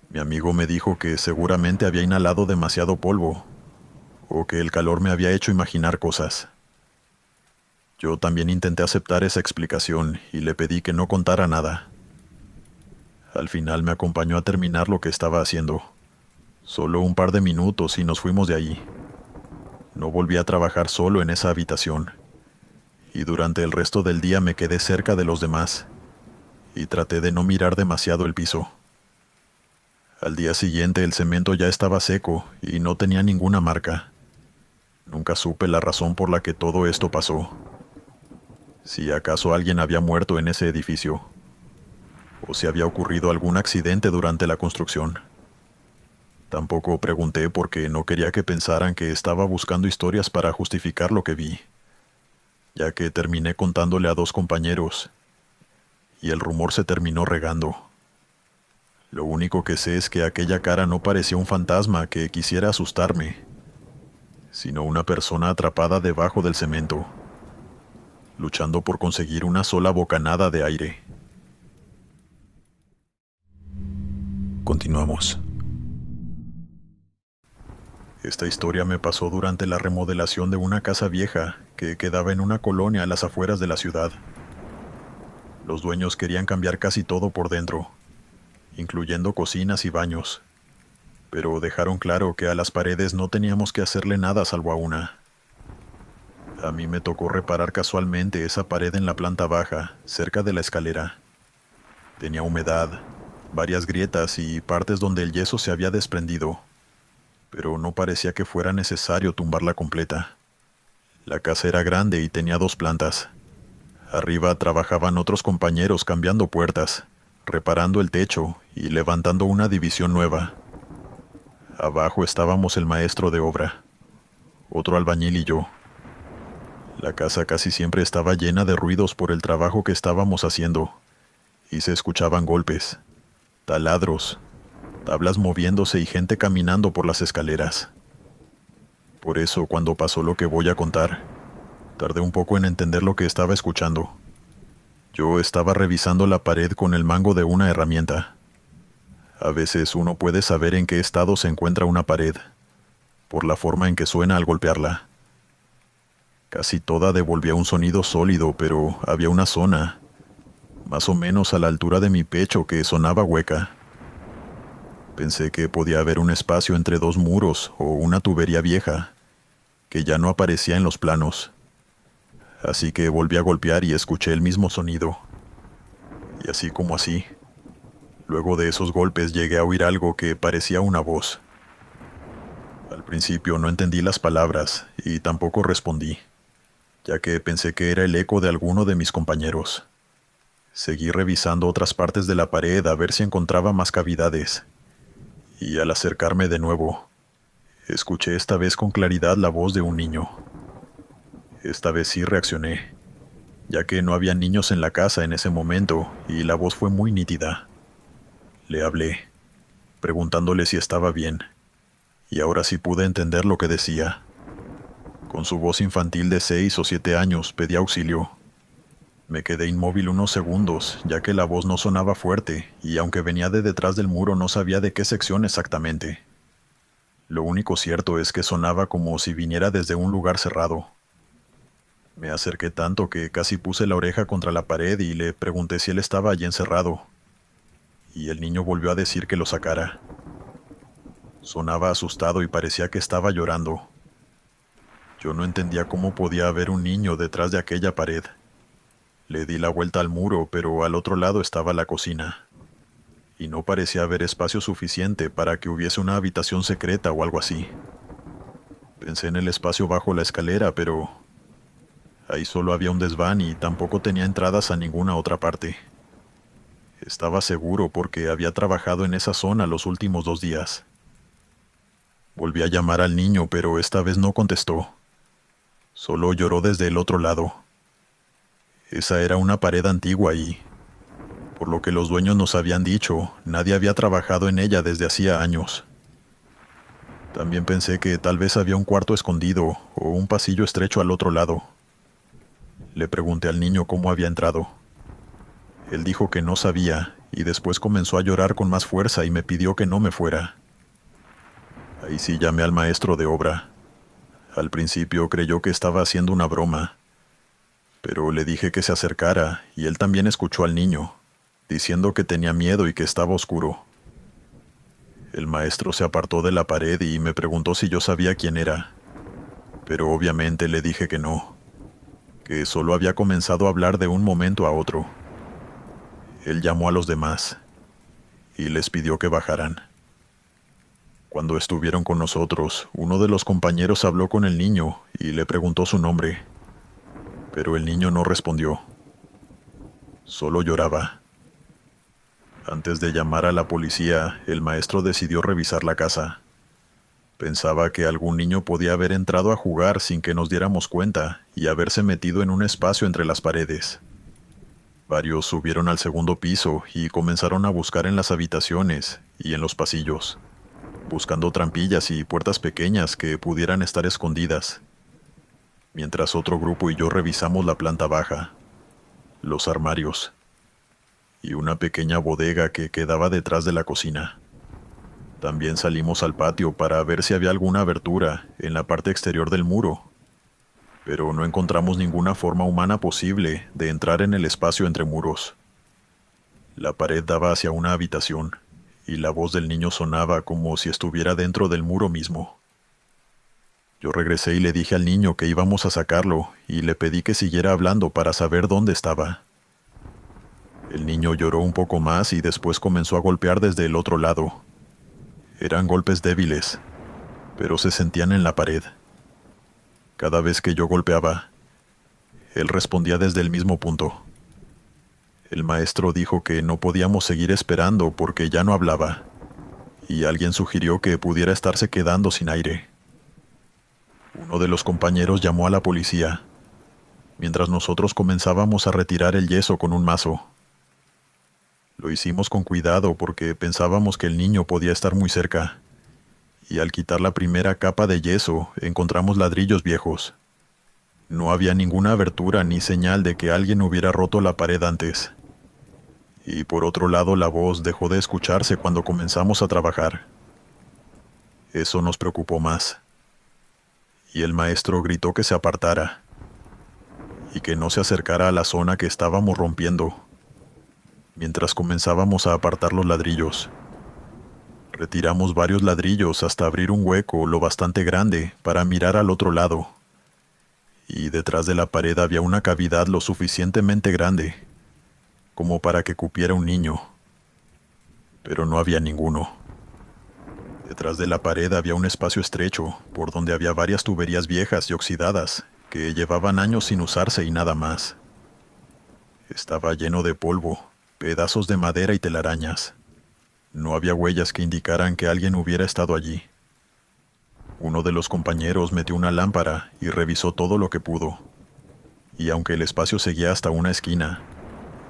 Mi amigo me dijo que seguramente había inhalado demasiado polvo, o que el calor me había hecho imaginar cosas. Yo también intenté aceptar esa explicación y le pedí que no contara nada. Al final me acompañó a terminar lo que estaba haciendo. Solo un par de minutos y nos fuimos de allí. No volví a trabajar solo en esa habitación, y durante el resto del día me quedé cerca de los demás, y traté de no mirar demasiado el piso. Al día siguiente el cemento ya estaba seco y no tenía ninguna marca. Nunca supe la razón por la que todo esto pasó. Si acaso alguien había muerto en ese edificio, o si había ocurrido algún accidente durante la construcción. Tampoco pregunté porque no quería que pensaran que estaba buscando historias para justificar lo que vi, ya que terminé contándole a 2 compañeros, y el rumor se terminó regando. Lo único que sé es que aquella cara no parecía un fantasma que quisiera asustarme, sino una persona atrapada debajo del cemento, luchando por conseguir una sola bocanada de aire. Continuamos. Esta historia me pasó durante la remodelación de una casa vieja que quedaba en una colonia a las afueras de la ciudad. Los dueños querían cambiar casi todo por dentro, incluyendo cocinas y baños, pero dejaron claro que a las paredes no teníamos que hacerle nada salvo a una. A mí me tocó reparar casualmente esa pared en la planta baja, cerca de la escalera. Tenía humedad, varias grietas y partes donde el yeso se había desprendido, pero no parecía que fuera necesario tumbarla completa. La casa era grande y tenía 2 plantas. Arriba trabajaban otros compañeros cambiando puertas, reparando el techo y levantando una división nueva. Abajo estábamos el maestro de obra, otro albañil y yo. La casa casi siempre estaba llena de ruidos por el trabajo que estábamos haciendo, y se escuchaban golpes, taladros, tablas moviéndose y gente caminando por las escaleras. Por eso, cuando pasó lo que voy a contar, tardé un poco en entender lo que estaba escuchando. Yo estaba revisando la pared con el mango de una herramienta. A veces uno puede saber en qué estado se encuentra una pared, por la forma en que suena al golpearla. Casi toda devolvía un sonido sólido, pero había una zona, más o menos a la altura de mi pecho, que sonaba hueca. Pensé que podía haber un espacio entre 2 muros o una tubería vieja, que ya no aparecía en los planos. Así que volví a golpear y escuché el mismo sonido. Y así como así, luego de esos golpes llegué a oír algo que parecía una voz. Al principio no entendí las palabras y tampoco respondí, ya que pensé que era el eco de alguno de mis compañeros. Seguí revisando otras partes de la pared a ver si encontraba más cavidades. Y al acercarme de nuevo, escuché esta vez con claridad la voz de un niño. Esta vez sí reaccioné, ya que no había niños en la casa en ese momento y la voz fue muy nítida. Le hablé, preguntándole si estaba bien, y ahora sí pude entender lo que decía. Con su voz infantil de 6 o 7 años pedía auxilio. Me quedé inmóvil unos segundos, ya que la voz no sonaba fuerte, y aunque venía de detrás del muro no sabía de qué sección exactamente. Lo único cierto es que sonaba como si viniera desde un lugar cerrado. Me acerqué tanto que casi puse la oreja contra la pared y le pregunté si él estaba allí encerrado. Y el niño volvió a decir que lo sacara. Sonaba asustado y parecía que estaba llorando. Yo no entendía cómo podía haber un niño detrás de aquella pared. Le di la vuelta al muro, pero al otro lado estaba la cocina. Y no parecía haber espacio suficiente para que hubiese una habitación secreta o algo así. Pensé en el espacio bajo la escalera, pero ahí solo había un desván y tampoco tenía entradas a ninguna otra parte. Estaba seguro porque había trabajado en esa zona los últimos 2 días. Volví a llamar al niño, pero esta vez no contestó. Solo lloró desde el otro lado. Esa era una pared antigua y, por lo que los dueños nos habían dicho, nadie había trabajado en ella desde hacía años. También pensé que tal vez había un cuarto escondido o un pasillo estrecho al otro lado. Le pregunté al niño cómo había entrado. Él dijo que no sabía y después comenzó a llorar con más fuerza y me pidió que no me fuera. Ahí sí llamé al maestro de obra. Al principio creyó que estaba haciendo una broma, pero le dije que se acercara y él también escuchó al niño, diciendo que tenía miedo y que estaba oscuro. El maestro se apartó de la pared y me preguntó si yo sabía quién era, pero obviamente le dije que no, que solo había comenzado a hablar de un momento a otro. Él llamó a los demás y les pidió que bajaran. Cuando estuvieron con nosotros, uno de los compañeros habló con el niño y le preguntó su nombre, pero el niño no respondió. Solo lloraba. Antes de llamar a la policía, el maestro decidió revisar la casa. Pensaba que algún niño podía haber entrado a jugar sin que nos diéramos cuenta y haberse metido en un espacio entre las paredes. Varios subieron al segundo piso y comenzaron a buscar en las habitaciones y en los pasillos, buscando trampillas y puertas pequeñas que pudieran estar escondidas, mientras otro grupo y yo revisamos la planta baja, los armarios y una pequeña bodega que quedaba detrás de la cocina. También salimos al patio para ver si había alguna abertura en la parte exterior del muro, pero no encontramos ninguna forma humana posible de entrar en el espacio entre muros. La pared daba hacia una habitación, y la voz del niño sonaba como si estuviera dentro del muro mismo. Yo regresé y le dije al niño que íbamos a sacarlo, y le pedí que siguiera hablando para saber dónde estaba. El niño lloró un poco más y después comenzó a golpear desde el otro lado. Eran golpes débiles, pero se sentían en la pared. Cada vez que yo golpeaba, él respondía desde el mismo punto. El maestro dijo que no podíamos seguir esperando porque ya no hablaba, y alguien sugirió que pudiera estarse quedando sin aire. Uno de los compañeros llamó a la policía, mientras nosotros comenzábamos a retirar el yeso con un mazo. Lo hicimos con cuidado porque pensábamos que el niño podía estar muy cerca, y al quitar la primera capa de yeso encontramos ladrillos viejos. No había ninguna abertura ni señal de que alguien hubiera roto la pared antes. Y por otro lado la voz dejó de escucharse cuando comenzamos a trabajar. Eso nos preocupó más. Y el maestro gritó que se apartara y que no se acercara a la zona que estábamos rompiendo, mientras comenzábamos a apartar los ladrillos. Retiramos varios ladrillos hasta abrir un hueco lo bastante grande para mirar al otro lado. Y detrás de la pared había una cavidad lo suficientemente grande como para que cupiera un niño. Pero no había ninguno. Detrás de la pared había un espacio estrecho por donde había varias tuberías viejas y oxidadas que llevaban años sin usarse y nada más. Estaba lleno de polvo, pedazos de madera y telarañas. No había huellas que indicaran que alguien hubiera estado allí. Uno de los compañeros metió una lámpara y revisó todo lo que pudo. Y aunque el espacio seguía hasta una esquina,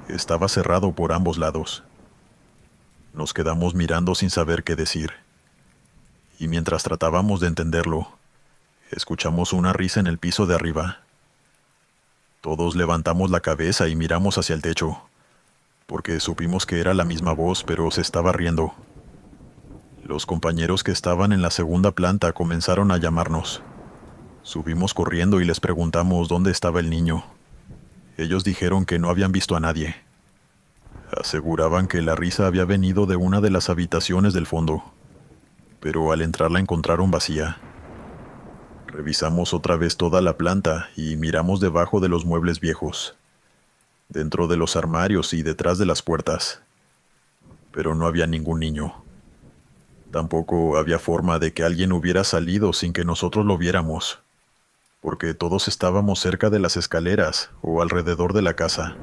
estaba cerrado por ambos lados. Nos quedamos mirando sin saber qué decir. Y mientras tratábamos de entenderlo, Escuchamos una risa en el piso de arriba. Todos levantamos la cabeza y miramos hacia el techo, porque supimos que era la misma voz, pero se estaba riendo. Los compañeros que estaban en la segunda planta comenzaron a llamarnos. Subimos corriendo y les preguntamos dónde estaba el niño. Ellos dijeron que no habían visto a nadie. Aseguraban que la risa había venido de una de las habitaciones del fondo, pero al entrar la encontraron vacía. Revisamos otra vez toda la planta y miramos debajo de los muebles viejos, dentro de los armarios y detrás de las puertas, pero no había ningún niño. Tampoco había forma de que alguien hubiera salido sin que nosotros lo viéramos, porque todos estábamos cerca de las escaleras o alrededor de la casa.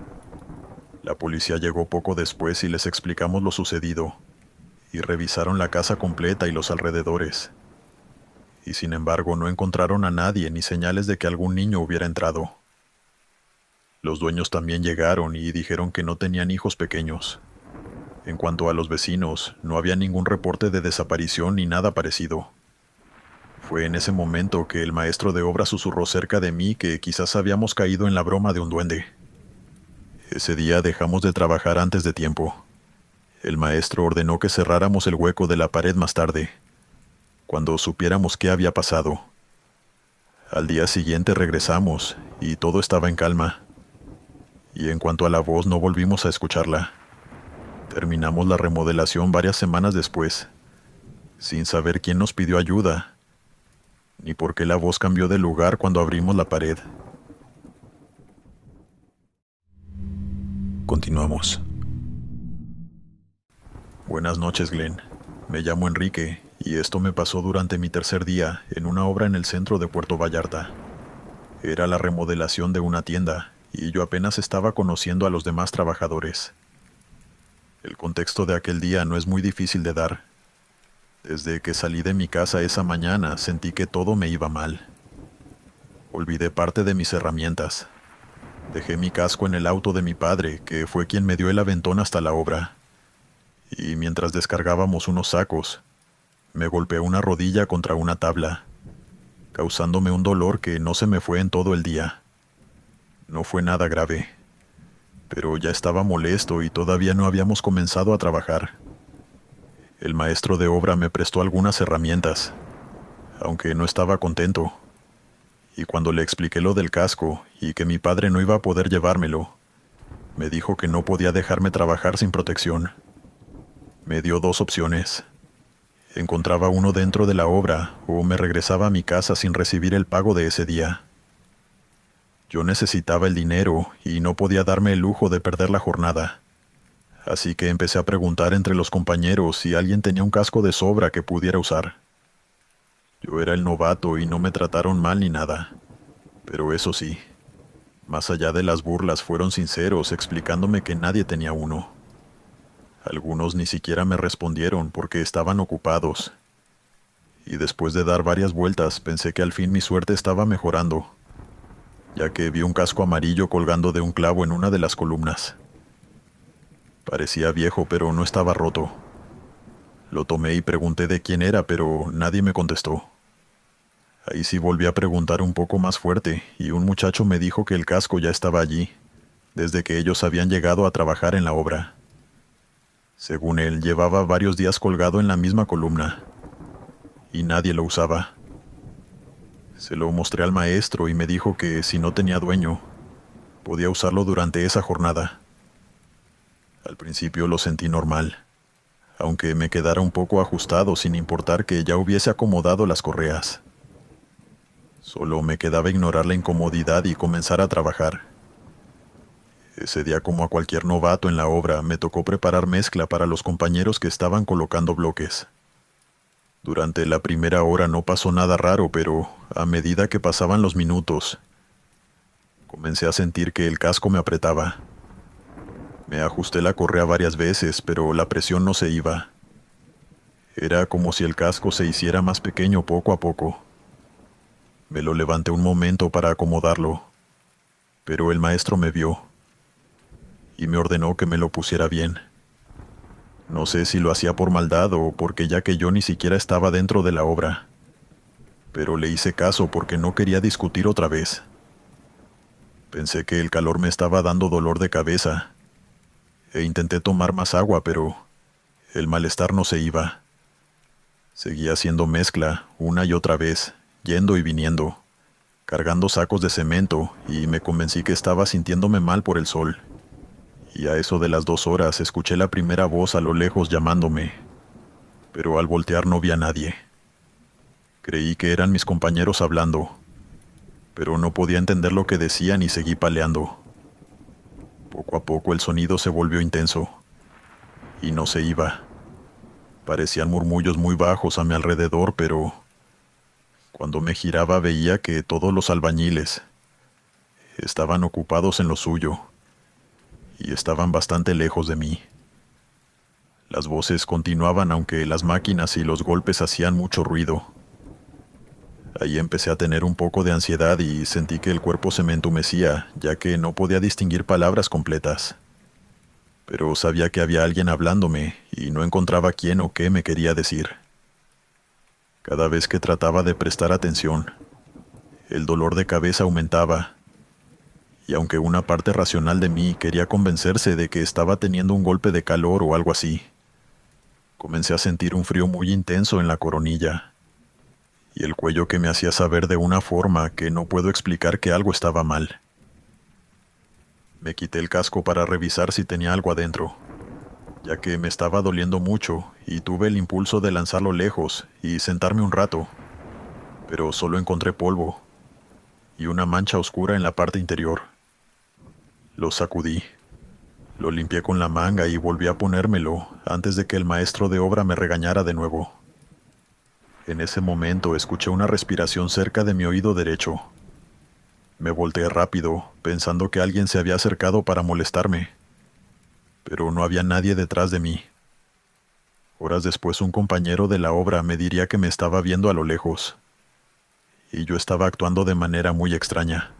La policía llegó poco después y les explicamos lo sucedido, y revisaron la casa completa y los alrededores. Y sin embargo no encontraron a nadie ni señales de que algún niño hubiera entrado. Los dueños también llegaron y dijeron que no tenían hijos pequeños. En cuanto a los vecinos, no había ningún reporte de desaparición ni nada parecido. Fue en ese momento que el maestro de obra susurró cerca de mí que quizás habíamos caído en la broma de un duende. Ese día dejamos de trabajar antes de tiempo. El maestro ordenó que cerráramos el hueco de la pared más tarde, cuando supiéramos qué había pasado. Al día siguiente regresamos y todo estaba en calma. Y en cuanto a la voz, no volvimos a escucharla. Terminamos la remodelación varias semanas después, sin saber quién nos pidió ayuda, ni por qué la voz cambió de lugar cuando abrimos la pared. Continuamos. Buenas noches, Glenn. Me llamo Enrique, y esto me pasó durante mi tercer día en una obra en el centro de Puerto Vallarta. Era la remodelación de una tienda, y yo apenas estaba conociendo a los demás trabajadores. El contexto de aquel día no es muy difícil de dar. Desde que salí de mi casa esa mañana sentí que todo me iba mal. Olvidé parte de mis herramientas. Dejé mi casco en el auto de mi padre, que fue quien me dio el aventón hasta la obra. Y mientras descargábamos unos sacos, me golpeé una rodilla contra una tabla, causándome un dolor que no se me fue en todo el día. No fue nada grave, pero ya estaba molesto y todavía no habíamos comenzado a trabajar. El maestro de obra me prestó algunas herramientas, aunque no estaba contento. Y cuando le expliqué lo del casco y que mi padre no iba a poder llevármelo, me dijo que no podía dejarme trabajar sin protección. Me dio dos opciones. Encontraba uno dentro de la obra o me regresaba a mi casa sin recibir el pago de ese día. Yo necesitaba el dinero y no podía darme el lujo de perder la jornada. Así que empecé a preguntar entre los compañeros si alguien tenía un casco de sobra que pudiera usar. Yo era el novato y no me trataron mal ni nada. Pero eso sí, más allá de las burlas fueron sinceros explicándome que nadie tenía uno. Algunos ni siquiera me respondieron porque estaban ocupados. Y después de dar varias vueltas pensé que al fin mi suerte estaba mejorando, ya que vi un casco amarillo colgando de un clavo en una de las columnas. Parecía viejo, pero no estaba roto. Lo tomé y pregunté de quién era, pero nadie me contestó. Ahí sí volví a preguntar un poco más fuerte, y un muchacho me dijo que el casco ya estaba allí, desde que ellos habían llegado a trabajar en la obra. Según él, llevaba varios días colgado en la misma columna, y nadie lo usaba. Se lo mostré al maestro y me dijo que si no tenía dueño, podía usarlo durante esa jornada. Al principio lo sentí normal, aunque me quedara un poco ajustado sin importar que ya hubiese acomodado las correas. Solo me quedaba ignorar la incomodidad y comenzar a trabajar. Ese día, como a cualquier novato en la obra, me tocó preparar mezcla para los compañeros que estaban colocando bloques. Durante la primera hora no pasó nada raro, pero a medida que pasaban los minutos, comencé a sentir que el casco me apretaba. Me ajusté la correa varias veces, pero la presión no se iba. Era como si el casco se hiciera más pequeño poco a poco. Me lo levanté un momento para acomodarlo, pero el maestro me vio y me ordenó que me lo pusiera bien. No sé si lo hacía por maldad o porque ya que yo ni siquiera estaba dentro de la obra. pero le hice caso porque no quería discutir otra vez. Pensé que el calor me estaba dando dolor de cabeza, e intenté tomar más agua, pero el malestar no se iba. Seguía haciendo mezcla una y otra vez, yendo y viniendo, cargando sacos de cemento, y me convencí que estaba sintiéndome mal por el sol. Y a eso de las 2 horas escuché la primera voz a lo lejos llamándome, pero al voltear no vi a nadie. Creí que eran mis compañeros hablando, pero no podía entender lo que decían y seguí paleando. Poco a poco el sonido se volvió intenso, y no se iba. Parecían murmullos muy bajos a mi alrededor, pero cuando me giraba veía que todos los albañiles estaban ocupados en lo suyo, y estaban bastante lejos de mí. Las voces continuaban aunque las máquinas y los golpes hacían mucho ruido. Ahí empecé a tener un poco de ansiedad y sentí que el cuerpo se me entumecía, ya que no podía distinguir palabras completas. Pero sabía que había alguien hablándome y no encontraba quién o qué me quería decir. Cada vez que trataba de prestar atención, el dolor de cabeza aumentaba, y aunque una parte racional de mí quería convencerse de que estaba teniendo un golpe de calor o algo así, comencé a sentir un frío muy intenso en la coronilla, y el cuello que me hacía saber de una forma que no puedo explicar que algo estaba mal. Me quité el casco para revisar si tenía algo adentro, ya que me estaba doliendo mucho y tuve el impulso de lanzarlo lejos y sentarme un rato, pero solo encontré polvo y una mancha oscura en la parte interior. Lo sacudí, lo limpié con la manga y volví a ponérmelo antes de que el maestro de obra me regañara de nuevo. En ese momento escuché una respiración cerca de mi oído derecho. Me volteé rápido, pensando que alguien se había acercado para molestarme, pero no había nadie detrás de mí. Horas después un compañero de la obra me diría que me estaba viendo a lo lejos, y yo estaba actuando de manera muy extraña.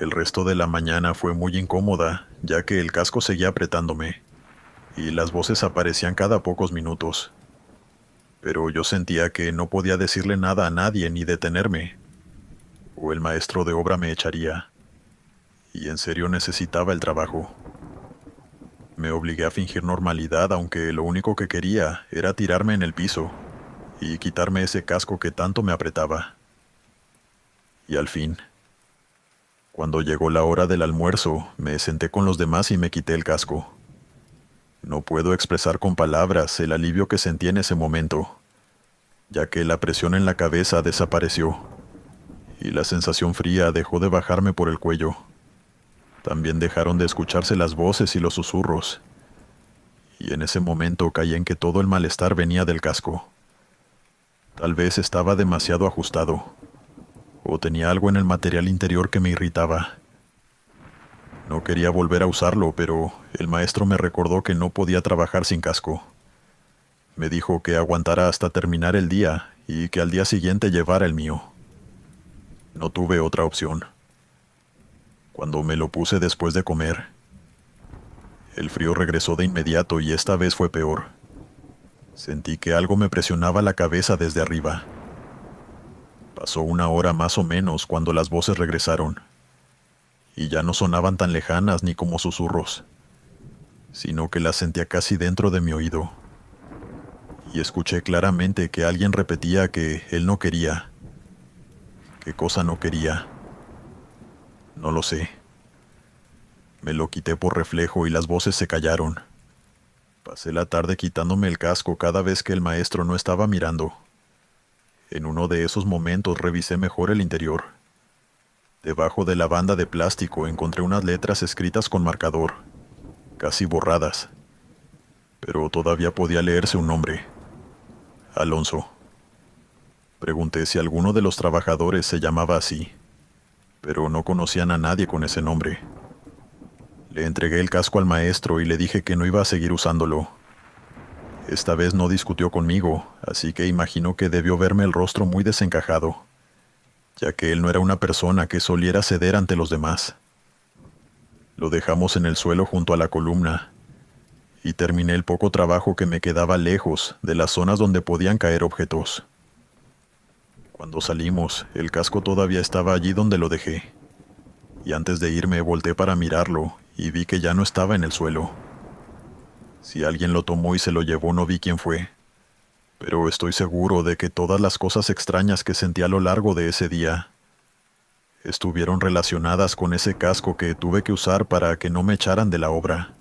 El resto de la mañana fue muy incómoda, ya que el casco seguía apretándome, y las voces aparecían cada pocos minutos. Pero yo sentía que no podía decirle nada a nadie ni detenerme, o el maestro de obra me echaría, y en serio necesitaba el trabajo. Me obligué a fingir normalidad, aunque lo único que quería era tirarme en el piso y quitarme ese casco que tanto me apretaba. Y al fin, cuando llegó la hora del almuerzo, me senté con los demás y me quité el casco. No puedo expresar con palabras el alivio que sentí en ese momento, ya que la presión en la cabeza desapareció y la sensación fría dejó de bajarme por el cuello. También dejaron de escucharse las voces y los susurros, y en ese momento caí en que todo el malestar venía del casco. Tal vez estaba demasiado ajustado, o tenía algo en el material interior que me irritaba. No quería volver a usarlo, pero el maestro me recordó que no podía trabajar sin casco. Me dijo que aguantara hasta terminar el día y que al día siguiente llevara el mío. No tuve otra opción. Cuando me lo puse después de comer, el frío regresó de inmediato y esta vez fue peor. Sentí que algo me presionaba la cabeza desde arriba. Pasó 1 hora más o menos cuando las voces regresaron, y ya no sonaban tan lejanas ni como susurros, sino que las sentía casi dentro de mi oído. Y escuché claramente que alguien repetía que él no quería. ¿Qué cosa no quería? No lo sé. Me lo quité por reflejo y las voces se callaron. Pasé la tarde quitándome el casco cada vez que el maestro no estaba mirando. En uno de esos momentos revisé mejor el interior. Debajo de la banda de plástico encontré unas letras escritas con marcador, casi borradas, pero todavía podía leerse un nombre: Alonso. Pregunté si alguno de los trabajadores se llamaba así, pero no conocían a nadie con ese nombre. Le entregué el casco al maestro y le dije que no iba a seguir usándolo. Esta vez no discutió conmigo, así que imagino que debió verme el rostro muy desencajado, ya que él no era una persona que soliera ceder ante los demás. Lo dejamos en el suelo junto a la columna, y terminé el poco trabajo que me quedaba lejos de las zonas donde podían caer objetos. Cuando salimos, el casco todavía estaba allí donde lo dejé. Y antes de irme volteé para mirarlo y vi que ya no estaba en el suelo. Si alguien lo tomó y se lo llevó, no vi quién fue. Pero estoy seguro de que todas las cosas extrañas que sentí a lo largo de ese día estuvieron relacionadas con ese casco que tuve que usar para que no me echaran de la obra.